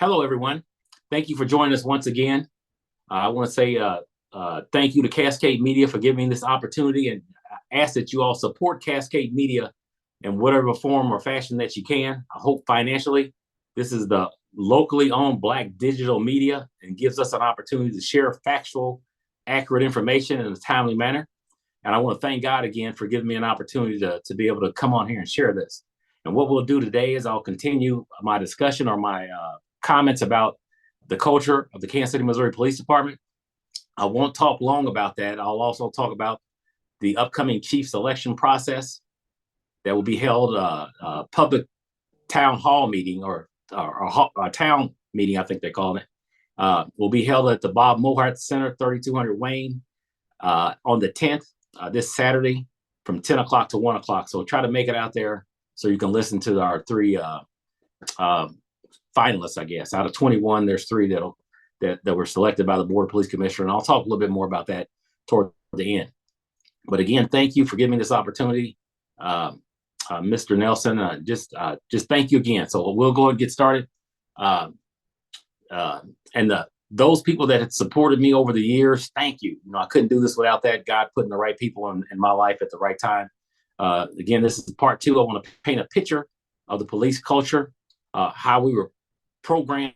Hello, everyone. Thank you for joining us once again. I want to say thank you to Cascade Media for giving me this opportunity, and I ask that you all support Cascade Media in whatever form or fashion that you can. I hope financially. This is the locally owned Black digital media and gives us an opportunity to share factual, accurate information in a timely manner. And I want to thank God again for giving me an opportunity to be able to come on here and share this. And what we'll do today is I'll continue my discussion or my comments about the culture of the Kansas City, Missouri Police Department. I won't talk long about that. I'll also talk about the upcoming chief selection process that will be held, public town hall meeting or town meeting, I think they call it, will be held at the Bob Mohart Center, 3200 Wayne, on the 10th, this Saturday from 10 o'clock to 1 o'clock. So try to make it out there so you can listen to our three finalists, I guess. Out of 21, there's three that were selected by the Board of Police Commissioner, and I'll talk a little bit more about that toward the end. But again, thank you for giving me this opportunity, Mr. Nelson. Just thank you again. So we'll go and get started. Those people that had supported me over the years, thank you. I couldn't do this without that. God putting the right people in my life at the right time. Again, this is part two. I want to paint a picture of the police culture, how we were programmed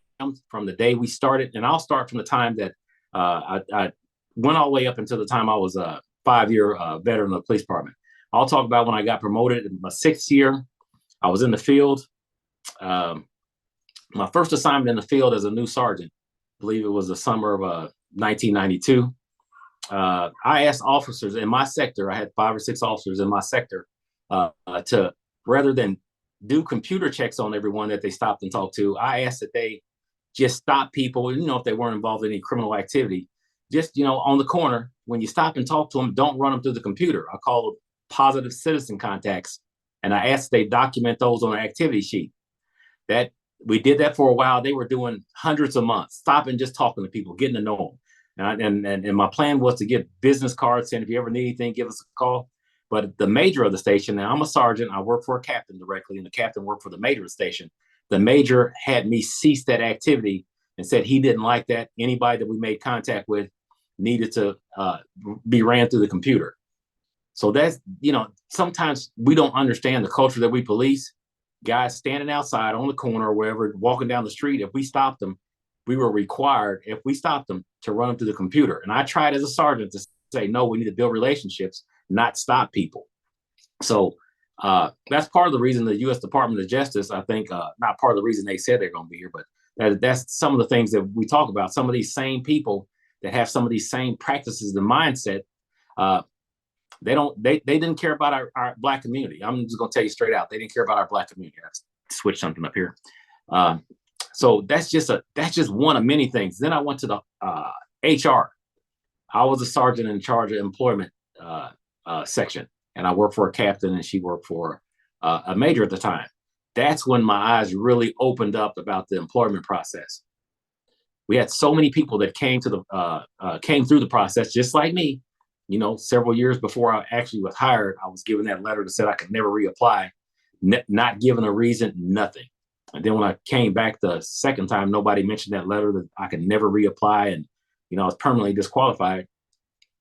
from the day we started. And I'll start from the time that I went all the way up until the time I was a 5-year veteran of the police department. I'll talk about when I got promoted in my 6th year. I was in the field. My first assignment in the field as a new sergeant, I believe it was the summer of 1992. I asked officers in my sector, I had 5 or 6 officers in my sector, to, rather than do computer checks on everyone that they stopped and talked to, I asked that they just stop people, if they weren't involved in any criminal activity, just, on the corner, when you stop and talk to them, don't run them through the computer. I call them positive citizen contacts. And I asked they document those on an activity sheet. That we did that for a while. They were doing hundreds a month, stopping, just talking to people, getting to know them. And my plan was to get business cards saying, if you ever need anything, give us a call. But the major of the station, now I'm a sergeant, I work for a captain directly, and the captain worked for the major of the station. The major had me cease that activity and said he didn't like that. Anybody that we made contact with needed to be ran through the computer. So that's, sometimes we don't understand the culture that we police. Guys standing outside on the corner or wherever, walking down the street, if we stopped them, we were required, if we stopped them, to run them through the computer. And I tried as a sergeant to say, no, we need to build relationships, not stop people. So that's part of the reason the U.S. Department of Justice, I think, not part of the reason they said they're going to be here, but that's some of the things that we talk about. Some of these same people that have some of these same practices, the mindset, they didn't care about our Black community. I'm just going to tell you straight out, they didn't care about our Black community. Let's switch something up here. So that's just one of many things. Then I went to the HR. I was a sergeant in charge of employment section, and I worked for a captain, and she worked for a major at the time. That's when my eyes really opened up about the employment process. We had so many people that came through the process, just like me. Several years before I actually was hired, I was given that letter that said I could never reapply, not given a reason, nothing. And then when I came back the second time, nobody mentioned that letter that I could never reapply, and I was permanently disqualified.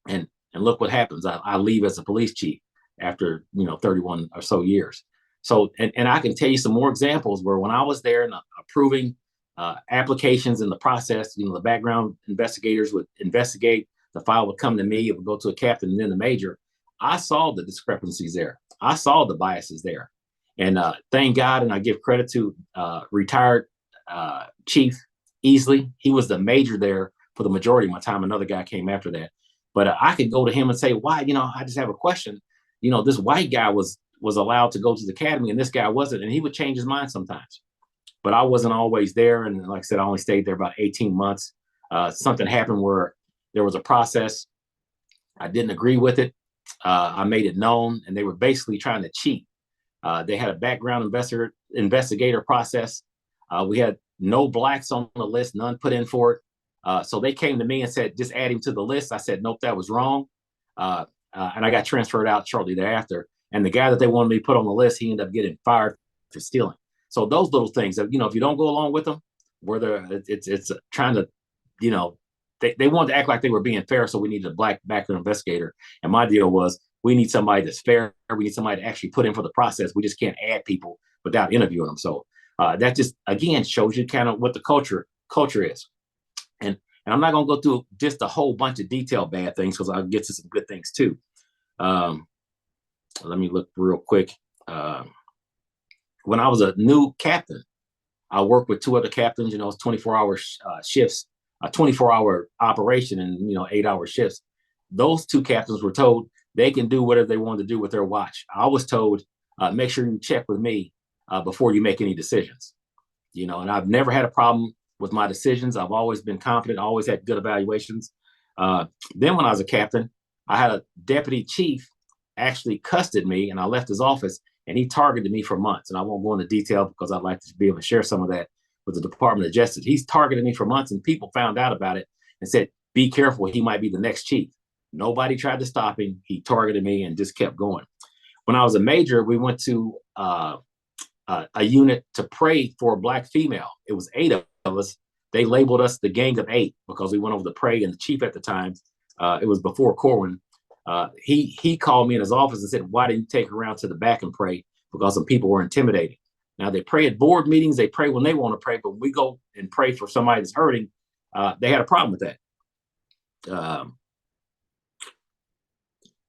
And look what happens. I leave as a police chief after 31 or so years. So and I can tell you some more examples where when I was there and approving applications in the process, the background investigators would investigate. The file would come to me, it would go to a captain and then the major. I saw the discrepancies there. I saw the biases there. And thank God, and I give credit to retired Chief Easley. He was the major there for the majority of my time. Another guy came after that. But I could go to him and say, why, I just have a question. This white guy was allowed to go to the academy and this guy wasn't. And he would change his mind sometimes. But I wasn't always there. And like I said, I only stayed there about 18 months. Something happened where there was a process. I didn't agree with it. I made it known, and they were basically trying to cheat. They had a background investigator process. We had no Blacks on the list, none put in for it. So they came to me and said, just add him to the list. I said, nope, that was wrong. And I got transferred out shortly thereafter. And the guy that they wanted me to put on the list, he ended up getting fired for stealing. So those little things that, if you don't go along with them, whether it's trying to, you know, they wanted to act like they were being fair, so we needed a black background investigator. And my deal was, we need somebody that's fair. We need somebody to actually put in for the process. We just can't add people without interviewing them. So that just, again, shows you kind of what the culture is. And I'm not going to go through just a whole bunch of detailed bad things, because I'll get to some good things too. Let me look real quick. When I was a new captain, I worked with two other captains. You know, it's 24-hour shifts, a 24-hour operation, and 8-hour shifts. Those two captains were told they can do whatever they wanted to do with their watch. I was told, make sure you check with me before you make any decisions. And I've never had a problem with my decisions. I've always been confident, always had good evaluations. Then when I was a captain, I had a deputy chief actually cussed me, and I left his office, and he targeted me for months. And I won't go into detail because I'd like to be able to share some of that with the Department of Justice. He's targeted me for months, and people found out about it and said, be careful, he might be the next chief. Nobody tried to stop him. He targeted me and just kept going. When I was a major, we went to a unit to pray for a Black female. It was 8 of us. They labeled us the Gang of 8 because we went over to pray, and the chief at the time, it was before Corwin, he called me in his office and said, why didn't you take her around to the back and pray? Because some people were intimidating. Now, they pray at board meetings, they pray when they want to pray, but when we go and pray for somebody that's hurting, they had a problem with that.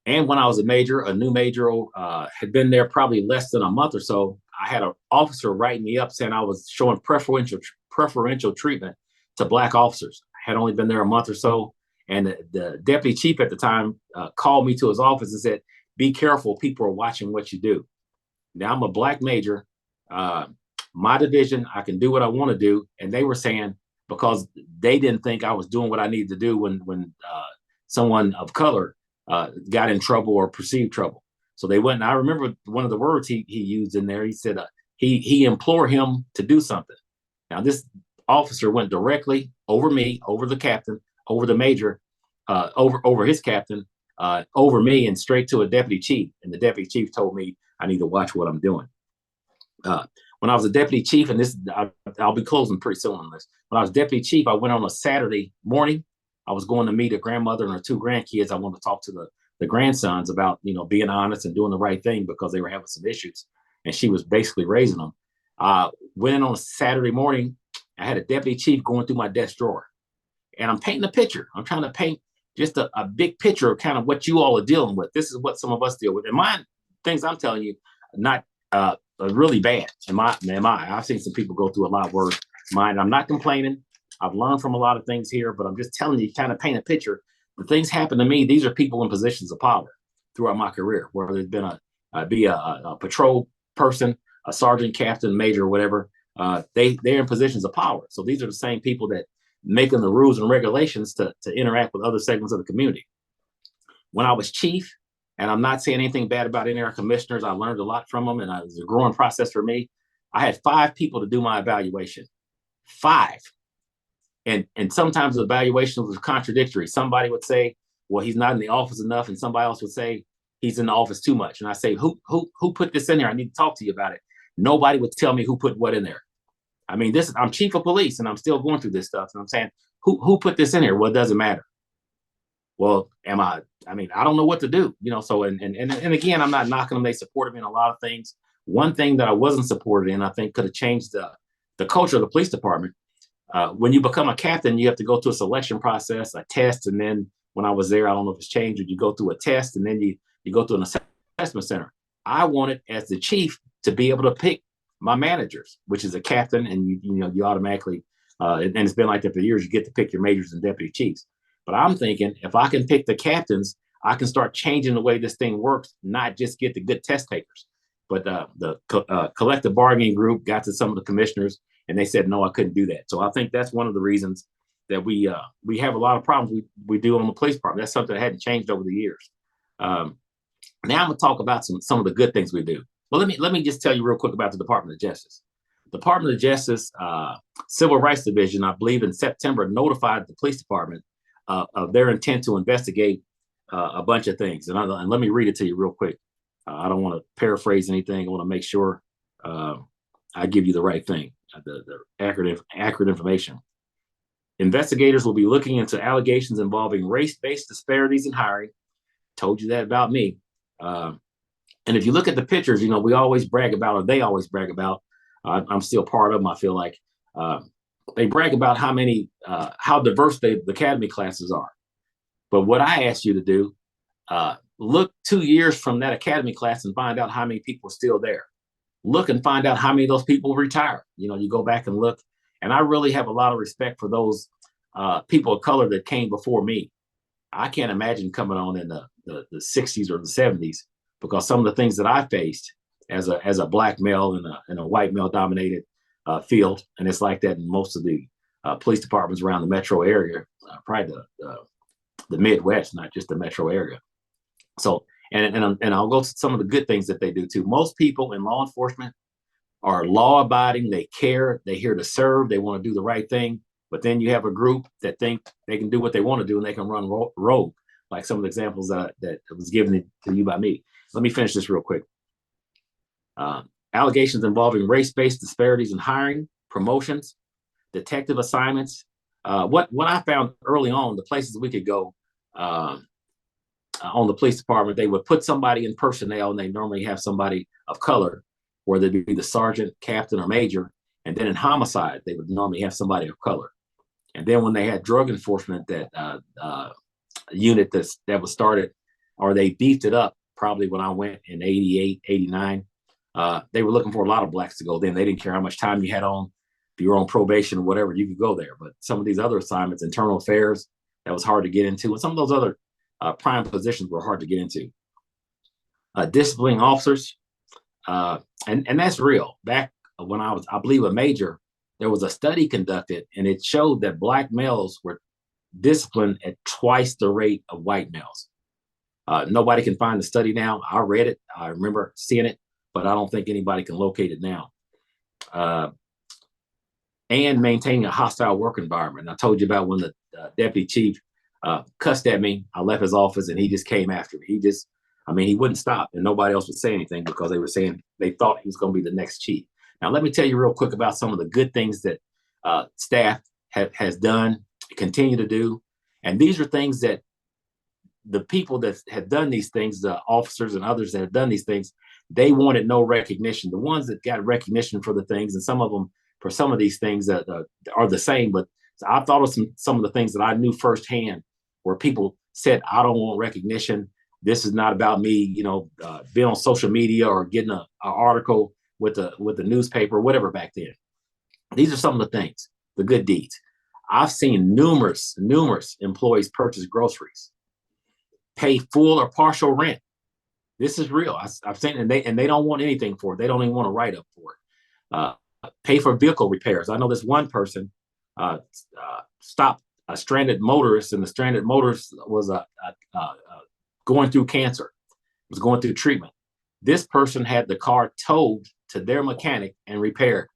And when I was a new major, had been there probably less than a month or so, I had an officer write me up saying I was showing preferential treatment to Black officers. I had only been there a month or so, and the deputy chief at the time called me to his office and said, be careful, people are watching what you do. Now, I'm a Black major. My division, I can do what I want to do. And they were saying, because they didn't think I was doing what I needed to do when someone of color got in trouble or perceived trouble. So they went, and I remember one of the words he used in there. He said he implored him to do something. Now, this officer went directly over me, over the captain, over the major, over his captain, over me, and straight to a deputy chief. And the deputy chief told me I need to watch what I'm doing. When I was a deputy chief, and I'll be closing pretty soon on this. When I was deputy chief, I went on a Saturday morning. I was going to meet a grandmother and her 2 grandkids. I wanted to talk to the grandsons about, being honest and doing the right thing because they were having some issues, and she was basically raising them. Went in on a Saturday morning. I had a deputy chief going through my desk drawer, and I'm painting a picture. I'm trying to paint just a big picture of kind of what you all are dealing with. This is what some of us deal with. And mine, things I'm telling you, not really bad. I've seen some people go through a lot worse. Mine, I'm not complaining. I've learned from a lot of things here, but I'm just telling you, kind of paint a picture. The things happen to me. These are people in positions of power throughout my career, where there's been a patrol person, a sergeant, captain, major, whatever. They're in positions of power. So these are the same people that making the rules and regulations to interact with other segments of the community. When I was chief, and I'm not saying anything bad about any of our commissioners, I learned a lot from them, and it was a growing process for me. I had 5 people to do my evaluation. 5. And sometimes the evaluation was contradictory. Somebody would say, well, he's not in the office enough. And somebody else would say, he's in the office too much. And I say, who put this in there? I need to talk to you about it. Nobody would tell me who put what in there. I mean, I'm chief of police, and I'm still going through this stuff. And I'm saying, who put this in here? Well, it doesn't matter. Well, I don't know what to do, so, and again, I'm not knocking them. They supported me in a lot of things. One thing that I wasn't supported in, I think could have changed the culture of the police department. When you become a captain, you have to go through a selection process, a test. And then when I was there, I don't know if it's changed, or you go through a test, and then you go through an assessment center. I wanted, as the chief, to be able to pick my managers, which is a captain. And you automatically, and it's been like that for years, you get to pick your majors and deputy chiefs. But I'm thinking, if I can pick the captains, I can start changing the way this thing works, not just get the good test takers. But the collective bargaining group got to some of the commissioners, and they said, no, I couldn't do that. So I think that's one of the reasons that we have a lot of problems we do on the police department. That's something that hadn't changed over the years. Now I'm going to talk about some of the good things we do. Well, let me just tell you real quick about the Department of Justice. Department of Justice Civil Rights Division, I believe in September, notified the police department of their intent to investigate a bunch of things. And let me read it to you real quick. I don't want to paraphrase anything. I want to make sure I give you the right thing. the accurate information. Investigators will be looking into allegations involving race-based disparities in hiring. Told you that about me. And if you look at the pictures, we always brag about, or they always brag about, I'm still part of them, I feel like. They brag about how diverse the academy classes are. But what I asked you to do, look 2 years from that academy class and find out how many people are still there. Look and find out how many of those people retire. You go back and look. And I really have a lot of respect for those people of color that came before me. I can't imagine coming on in the 60s or the 70s, because some of the things that I faced as a black male in a white male dominated field, and it's like that in most of the police departments around the metro area, probably the Midwest, not just the metro area. So, and I'll go to some of the good things that they do too. Most people in law enforcement are law abiding. They care. They're here to serve. They want to do the right thing. But then you have a group that think they can do what they want to do and they can run rogue, like some of the examples that was given to you by me. Let me finish this real quick. Allegations involving race-based disparities in hiring, promotions, detective assignments. What I found early on, the places we could go on the police department, they would put somebody in personnel, and they normally have somebody of color, whether it be the sergeant, captain, or major. And then in homicide, they would normally have somebody of color. And then when they had drug enforcement, that unit that was started, or they beefed it up, probably when I went in 88, 89, they were looking for a lot of blacks to go then. They didn't care how much time you had on. If you were on probation or whatever, you could go there. But some of these other assignments, internal affairs, that was hard to get into. And some of those other prime positions were hard to get into. Disciplining officers, and that's real. Back when I was, I believe, a major, there was a study conducted, and it showed that black males were disciplined at twice the rate of white males. Nobody can find the study now. I read it. I remember seeing it, but I don't think anybody can locate it now. And maintaining a hostile work environment. And I told you about when the deputy chief cussed at me. I left his office and he just came after me. He wouldn't stop, and nobody else would say anything because they were saying they thought he was going to be the next chief. Now, let me tell you real quick about some of the good things that staff has done, continue to do. And these are things that the people that have done these things, the officers and others that have done these things, they wanted no recognition. The ones that got recognition for the things, and some of them for some of these things that are the same, but I thought of some of the things that I knew firsthand where people said, I don't want recognition. This is not about me, being on social media or getting an article with the newspaper, whatever back then. These are some of the things, the good deeds. I've seen numerous employees purchase groceries, pay full or partial rent. This is real. I've seen, and they don't want anything for it. They don't even want to write up for it. Pay for vehicle repairs. I know this one person stopped a stranded motorist, and the stranded motorist was going through cancer, was going through treatment. This person had the car towed to their mechanic and repaired.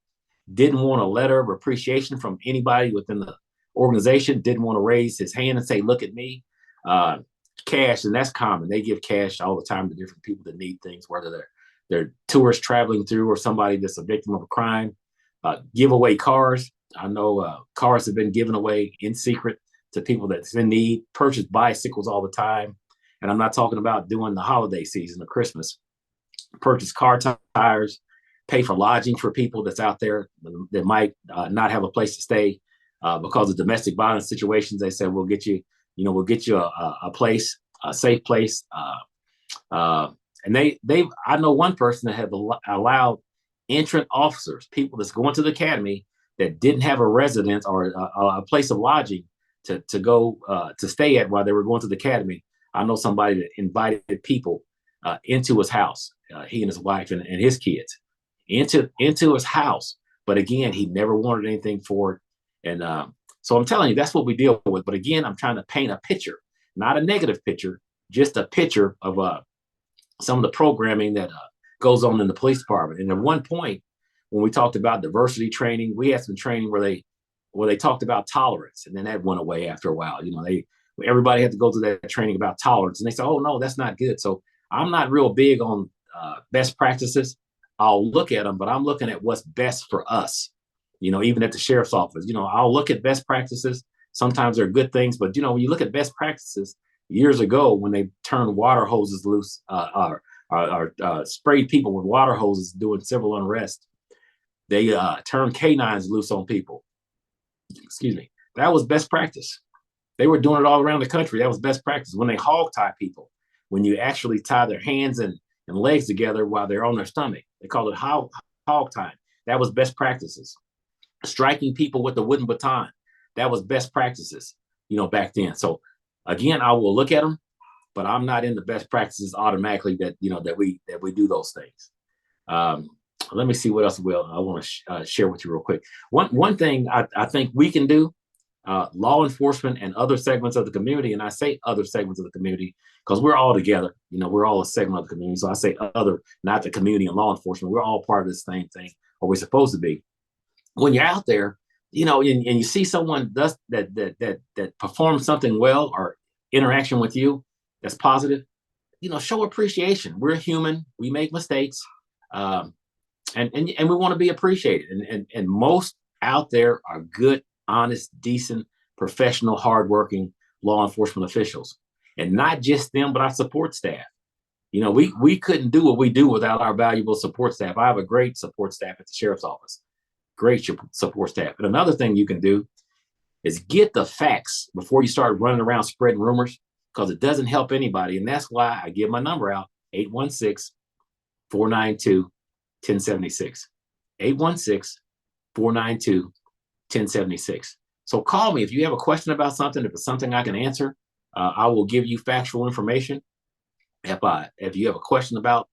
Didn't want a letter of appreciation from anybody within the organization. Didn't want to raise his hand and say, look at me. Cash, and that's common. They give cash all the time to different people that need things, whether they're tourists traveling through or somebody that's a victim of a crime. Give away cars. I know cars have been given away in secret to people that's in need. Purchase bicycles all the time. And I'm not talking about during the holiday season or Christmas. Purchase car tires, pay for lodging for people that's out there that might not have a place to stay because of domestic violence situations. They said, we'll get you a place, a safe place. And I know one person that had allowed entrant officers, people that's going to the academy that didn't have a residence or a place of lodging to go to stay at while they were going to the academy. I know somebody that invited people into his house, he and his wife and his kids, into his house. But again, he never wanted anything for it. And so I'm telling you, that's what we deal with. But again, I'm trying to paint a picture, not a negative picture, just a picture of some of the programming that goes on in the police department. And at one point, when we talked about diversity training, we had some training where they talked about tolerance, and then that went away after a while. Everybody had to go through that training about tolerance, and they said, oh no, that's not good. So I'm not real big on best practices. I'll look at them, but I'm looking at what's best for us. Even at the sheriff's office, I'll look at best practices. Sometimes they're good things, but when you look at best practices, years ago when they turned water hoses loose, or sprayed people with water hoses doing civil unrest, they turned canines loose on people. Excuse me. That was best practice. They were doing it all around the country. That was best practice. When they hog tie people, when you actually tie their hands and legs together while they're on their stomach, they called it hog tying. That was best practices. Striking people with the wooden baton, that was best practices, back then. So again, I will look at them, but I'm not in the best practices automatically that we do those things. Let me see what else I want to share with you real quick. One thing I think we can do, law enforcement and other segments of the community, and I say other segments of the community because we're all together. We're all a segment of the community. So I say other, not the community and law enforcement. We're all part of the same thing, or we're supposed to be. When you're out there, and you see someone that performs something well or interaction with you that's positive, show appreciation. We're human. We make mistakes. And we want to be appreciated. And most out there are good, honest, decent, professional, hardworking law enforcement officials. And not just them, but our support staff. We couldn't do what we do without our valuable support staff. I have a great support staff at the sheriff's office. Great support staff. And another thing you can do is get the facts before you start running around spreading rumors, because it doesn't help anybody. And that's why I give my number out, 816-492-1076. 816-492-1076. So call me if you have a question about something. If it's something I can answer, I will give you factual information. If you have a question about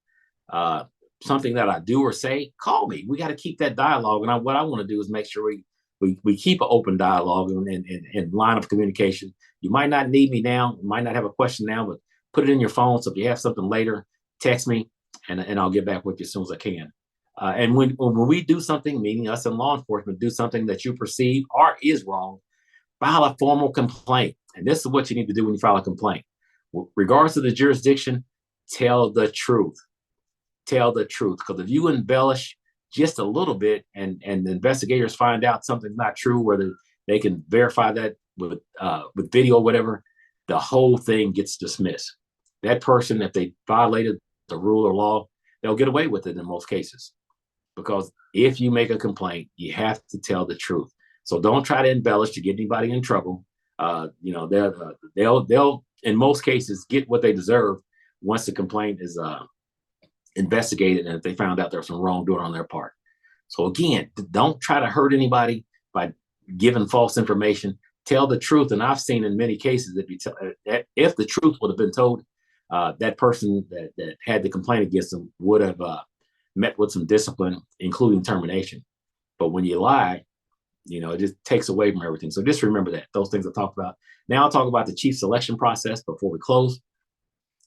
something that I do or say, call me. We got to keep that dialogue. And what I want to do is make sure we keep an open dialogue and line of communication. You might not need me now, you might not have a question now, but put it in your phone. So if you have something later, text me and I'll get back with you as soon as I can. And when we do something, meaning us in law enforcement, do something that you perceive or is wrong, file a formal complaint. And this is what you need to do when you file a complaint. With regards to the jurisdiction, tell the truth. Tell the truth. Because if you embellish just a little bit and the investigators find out something's not true, whether they can verify that with video or whatever, the whole thing gets dismissed. That person, if they violated the rule or law, they'll get away with it in most cases. Because if you make a complaint, you have to tell the truth. So don't try to embellish to get anybody in trouble. They'll in most cases get what they deserve once the complaint is investigated and if they found out there's some wrongdoing on their part. So again, don't try to hurt anybody by giving false information. Tell the truth. And I've seen in many cases if the truth would have been told, that person that had the complaint against them would have met with some discipline, including termination. But when you lie, it just takes away from everything. So just remember that, those things I talked about. Now I'll talk about the chief selection process before we close.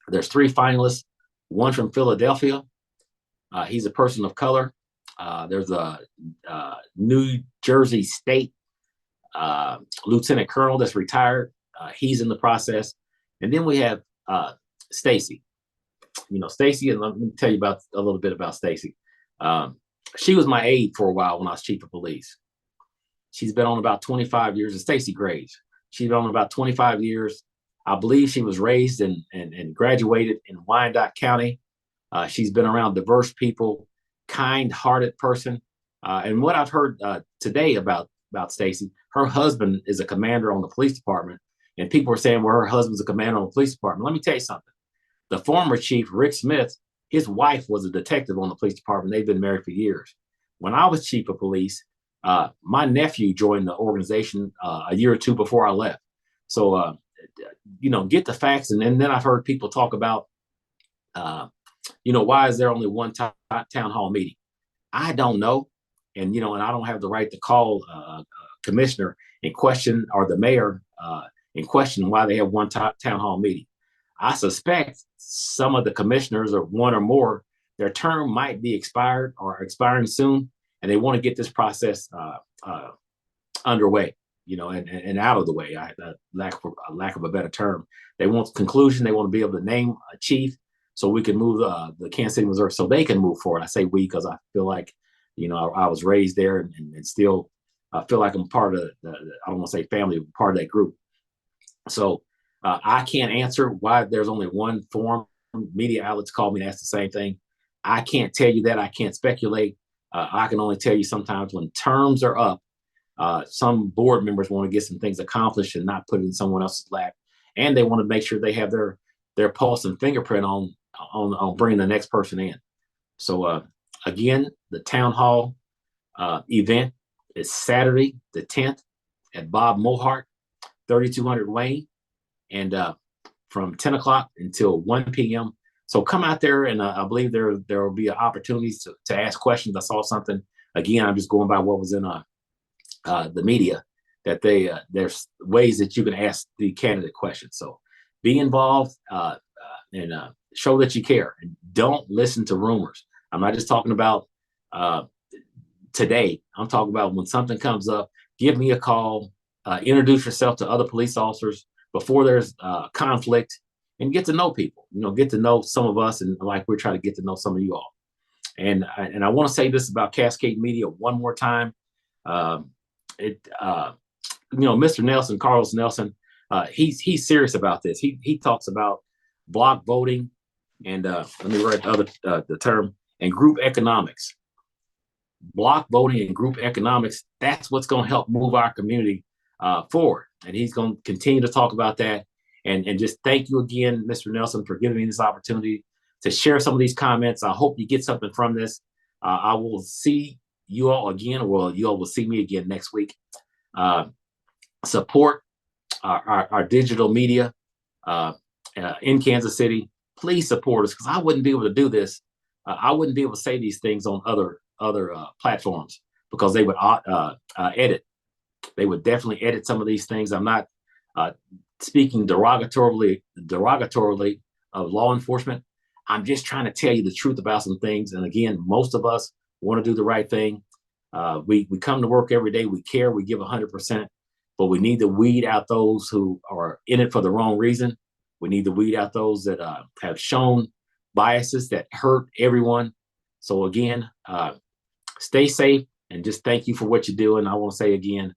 There's 3 finalists, one from Philadelphia. He's a person of color. There's a New Jersey State lieutenant colonel that's retired. He's in the process. And then we have Stacy. Stacy, and let me tell you a little bit about Stacy. She was my aide for a while when I was chief of police. She's been on about 25 years. It's Stacy Graves. She's been on about 25 years. I believe she was raised and graduated in Wyandotte County. She's been around diverse people, kind-hearted person. And what I've heard today about Stacy, her husband is a commander on the police department. And people are saying, well, her husband's a commander on the police department. Let me tell you something. The former chief, Rick Smith, his wife was a detective on the police department. They've been married for years. When I was chief of police, my nephew joined the organization a year or 2 before I left. So, get the facts. And then I've heard people talk about, why is there only one town hall meeting? I don't know. And I don't have the right to call a commissioner in question or the mayor in question why they have one town hall meeting. I suspect some of the commissioners, or one or more, their term might be expired or expiring soon, and they want to get this process underway, and out of the way. Lack of a better term. They want conclusion. They want to be able to name a chief so we can move the Kansas City, Missouri, so they can move forward. I say we because I feel like, I was raised there, and still I feel like I'm part of I don't want to say family, but part of that group. So I can't answer why there's only one forum. Media outlets call me and ask the same thing. I can't tell you that. I can't speculate. I can only tell you sometimes when terms are up, some board members want to get some things accomplished and not put it in someone else's lap, and they want to make sure they have their pulse and fingerprint on bringing the next person in. So again, the town hall event is Saturday the 10th at Bob Mohart, 3200 Wayne, and from 10 o'clock until 1 p.m. So come out there, and I believe there will be opportunities to ask questions. I saw something. Again, I'm just going by what was in the media, that there's ways that you can ask the candidate questions. So be involved and show that you care. And don't listen to rumors. I'm not just talking about today. I'm talking about when something comes up, give me a call, introduce yourself to other police officers before there's conflict, and get to know people. Get to know some of us, and like we're trying to get to know some of you all. And I want to say this about Cascade Media one more time. Mr. Nelson, Carlos Nelson, he's serious about this. He talks about block voting, and let me write the term, and group economics. Block voting and group economics, that's what's going to help move our community forward. And he's going to continue to talk about that. And just thank you again, Mr. Nelson, for giving me this opportunity to share some of these comments. I hope you get something from this. I will see you all again. Well, you all will see me again next week. Support our digital media in Kansas City. Please support us, because I wouldn't be able to do this. I wouldn't be able to say these things on other platforms, because they would edit. They would definitely edit some of these things. I'm not speaking derogatorily of law enforcement. I'm just trying to tell you the truth about some things. And again, most of us want to do the right thing. We come to work every day. We care. We give 100%. But we need to weed out those who are in it for the wrong reason. We need to weed out those that have shown biases that hurt everyone. So again, stay safe, and just thank you for what you do. And I want to say again,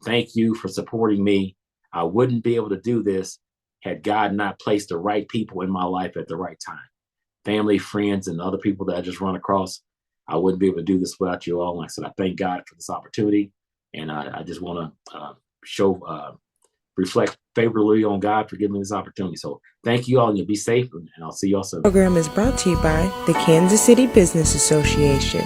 thank you for supporting me. I wouldn't be able to do this had God not placed the right people in my life at the right time. Family, friends, and other people that I just run across. I wouldn't be able to do this without you all. Like I said, I thank God for this opportunity. And I just want to reflect favorably on God for giving me this opportunity. So thank you all, and you'll be safe, and I'll see you all soon. The program is brought to you by the Kansas City Business Association.